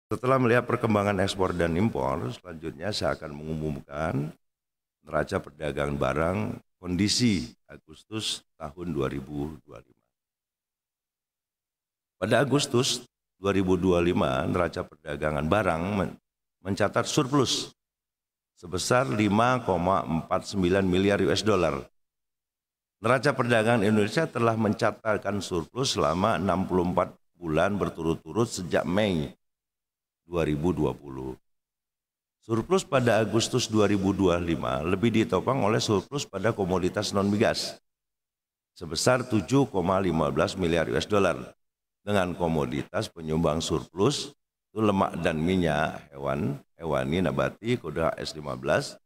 Setelah melihat perkembangan ekspor dan impor, selanjutnya saya akan mengumumkan neraca perdagangan barang kondisi Agustus tahun 2025. Pada Agustus 2025, neraca perdagangan barang mencatat surplus sebesar 5,49 miliar US dollar. Neraca perdagangan Indonesia telah mencatatkan surplus selama 64 bulan berturut-turut sejak Mei 2020. Surplus pada Agustus 2025 lebih ditopang oleh surplus pada komoditas non-migas sebesar 7,15 miliar US dollar dengan komoditas penyumbang surplus itu lemak dan minyak hewani nabati kode HS15,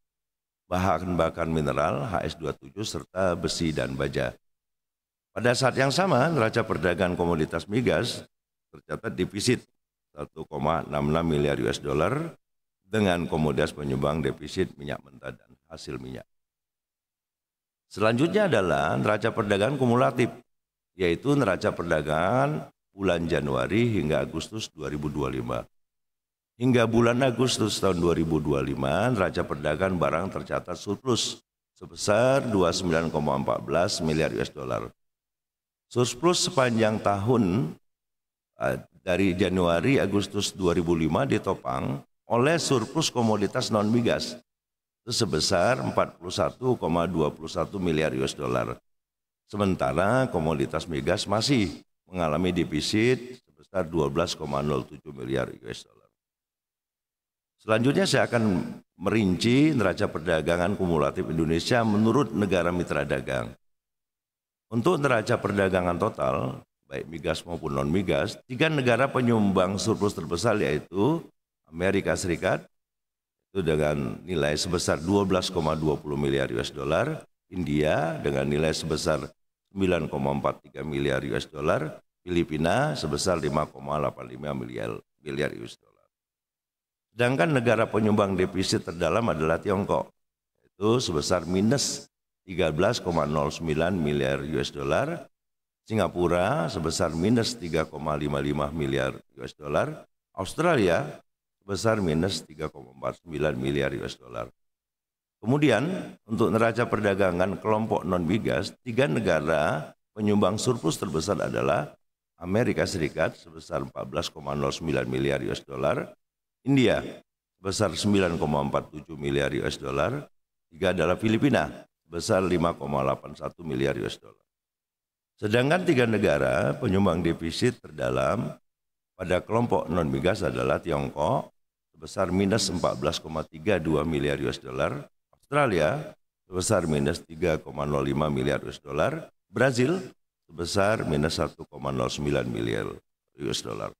bahan bakar mineral HS27 serta besi dan baja. Pada saat yang sama, neraca perdagangan komoditas migas tercatat defisit 1,66 miliar US dollar dengan komoditas penyumbang defisit minyak mentah dan hasil minyak. Selanjutnya adalah neraca perdagangan kumulatif, yaitu neraca perdagangan bulan Januari hingga Agustus 2025. Hingga bulan Agustus tahun 2025, neraca perdagangan barang tercatat surplus sebesar 29,14 miliar US dollar. Surplus sepanjang tahun dari Januari Agustus 2005 ditopang oleh surplus komoditas non-migas sebesar 41,21 miliar US dollar. Sementara komoditas migas masih mengalami defisit sebesar 12,07 miliar US dollar. Selanjutnya saya akan merinci neraca perdagangan kumulatif Indonesia menurut negara mitra dagang. Untuk neraca perdagangan total, baik migas maupun non-migas, 3 negara penyumbang surplus terbesar yaitu Amerika Serikat itu dengan nilai sebesar 12,20 miliar US dollar, India dengan nilai sebesar 9,43 miliar US dollar, Filipina sebesar 5,85 miliar US dollar. Sedangkan negara penyumbang defisit terdalam adalah Tiongkok, itu sebesar minus 13,09 miliar US dollar, Singapura sebesar minus 3,55 miliar US dollar, Australia sebesar minus 3,49 miliar US dollar. Kemudian untuk neraca perdagangan kelompok non-migas, 3 negara penyumbang surplus terbesar adalah Amerika Serikat sebesar 14,09 miliar US dollar, India sebesar 9,47 miliar US dollar, 3 adalah Filipina sebesar 5,81 miliar US dollar. Sedangkan 3 negara penyumbang defisit terdalam pada kelompok non-migas adalah Tiongkok sebesar minus 14,32 miliar US dollar, Australia sebesar minus 3,05 miliar US dollar, Brazil sebesar minus 1,09 miliar US dollar.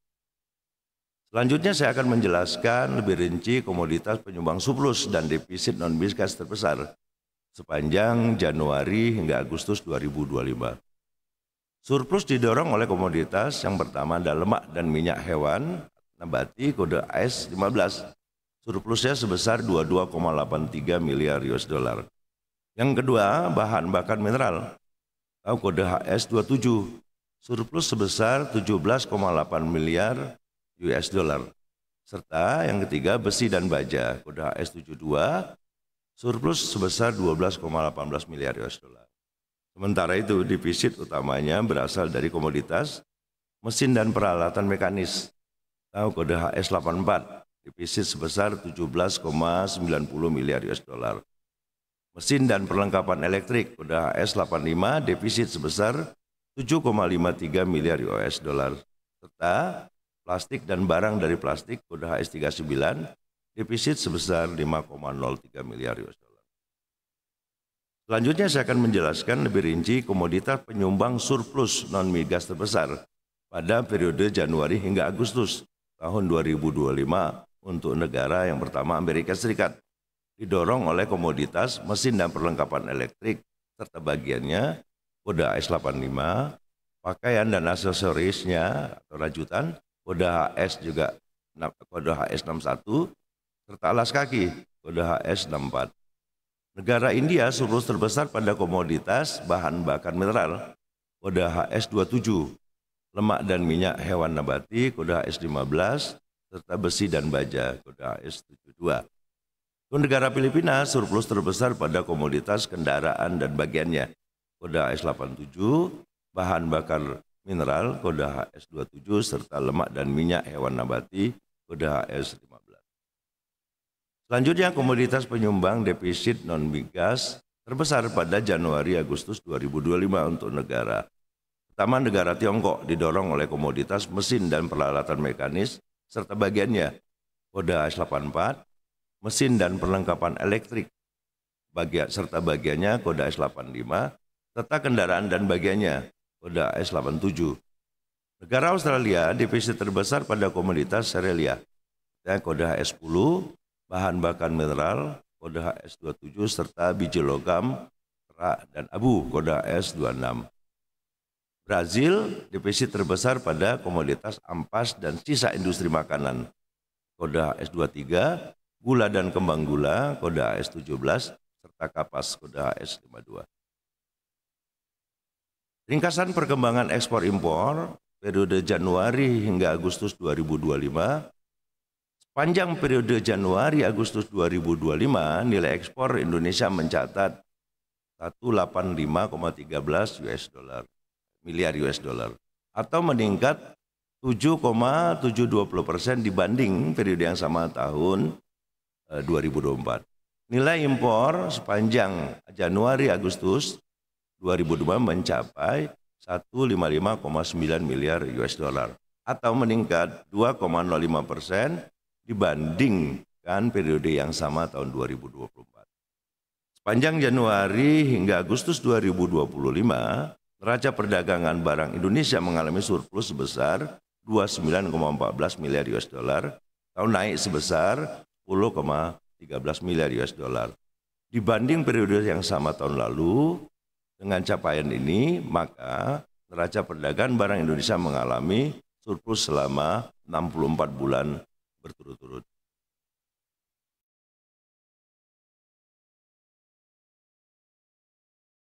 Selanjutnya saya akan menjelaskan lebih rinci komoditas penyumbang surplus dan defisit non-migas terbesar sepanjang Januari hingga Agustus 2025. Surplus didorong oleh komoditas yang pertama adalah lemak dan minyak hewan nabati kode AS15. Surplusnya sebesar 22,83 miliar US dollar. Yang kedua, bahan bakar mineral atau kode HS27. Surplus sebesar 17,8 miliar US dollar. Serta yang ketiga, besi dan baja kode HS72. Surplus sebesar 12,18 miliar US dollar. Sementara itu, defisit utamanya berasal dari komoditas mesin dan peralatan mekanis atau kode HS84, defisit sebesar 17,90 miliar US dollar. Mesin dan perlengkapan elektrik kode HS85, defisit sebesar 7,53 miliar US dollar. Serta plastik dan barang dari plastik kode HS39, defisit sebesar 5,03 miliar US dollar. Selanjutnya saya akan menjelaskan lebih rinci komoditas penyumbang surplus non-migas terbesar pada periode Januari hingga Agustus tahun 2025 untuk negara yang pertama Amerika Serikat. Didorong oleh komoditas mesin dan perlengkapan elektrik serta bagiannya kode HS85, pakaian dan aksesorisnya atau rajutan kode HS juga kode HS61 serta alas kaki kode HS64. Negara India surplus terbesar pada komoditas bahan bakar mineral kode HS27, lemak dan minyak hewan nabati kode HS15, serta besi dan baja kode AS 72. Untuk negara Filipina surplus terbesar pada komoditas kendaraan dan bagiannya kode AS 87, bahan bakar mineral kode HS 27 serta lemak dan minyak hewan nabati kode HS 15. Selanjutnya komoditas penyumbang defisit non-migas terbesar pada Januari-Agustus 2025 untuk negara. Pertama, negara Tiongkok didorong oleh komoditas mesin dan peralatan mekanis serta bagiannya kode HS 84, mesin dan perlengkapan elektrik serta bagiannya kode HS 85, serta kendaraan dan bagiannya kode AS 87. Negara Australia defisit terbesar pada komoditas serealia, kode HS 10, bahan bakar mineral, kode HS 27, serta biji logam, perak, dan abu, kode HS 26. Brazil defisit terbesar pada komoditas ampas dan sisa industri makanan, kode HS 23, gula dan kembang gula, kode HS 17, serta kapas, kode HS 52. Ringkasan perkembangan ekspor impor periode Januari hingga Agustus 2025. Sepanjang periode Januari-Agustus 2025, nilai ekspor Indonesia mencatat 185,13 miliar US dollar atau meningkat 7,720% dibanding periode yang sama tahun 2024. Nilai impor sepanjang Januari-Agustus 2002 mencapai 155,9 miliar US dollar atau meningkat 2,05% dibandingkan periode yang sama tahun 2024. Sepanjang Januari hingga Agustus 2025, neraca perdagangan barang Indonesia mengalami surplus sebesar 29,14 miliar US dollar atau naik sebesar 10,13 miliar US dollar. Dibanding periode yang sama tahun lalu, dengan capaian ini, maka neraca perdagangan barang Indonesia mengalami surplus selama 64 bulan berturut-turut.